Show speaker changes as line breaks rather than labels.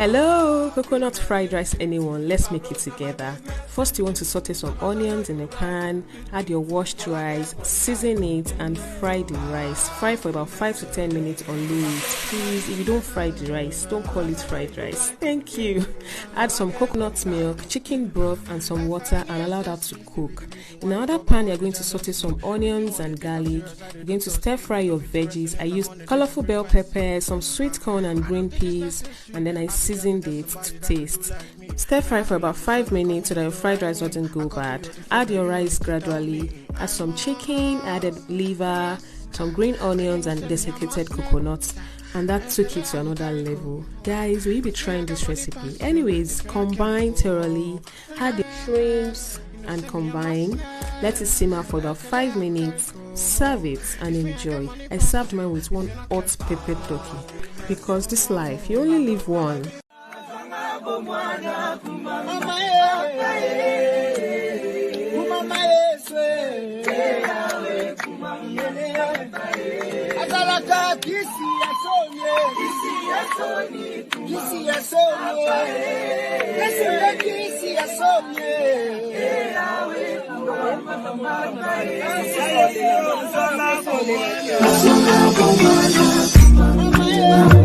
Hello, coconut fried rice anyone, let's make it together. First you want to saute some onions in a pan, add your washed rice, season it and fry the rice. Fry for about 5 to 10 minutes on low heat. Please, if you don't fry the rice, don't call it fried rice. Thank you. Add some coconut milk, chicken broth and some water and allow that to cook. In another pan you're going to saute some onions and garlic. You're going to stir fry your veggies. I used colorful bell peppers, some sweet corn and green peas, and then I seasoned it to taste. Stir fry for about 5 minutes so that your fried rice doesn't go bad. Add your rice gradually. Add some chicken, added liver, some green onions and desiccated coconuts, and that took it to another level. Guys, will you be trying this recipe? Anyways, combine thoroughly. Add the shrimps and combine. Let it simmer for about 5 minutes. Serve it and enjoy. I served mine with one hot pepper turkey because this life, you only live one.
Mama,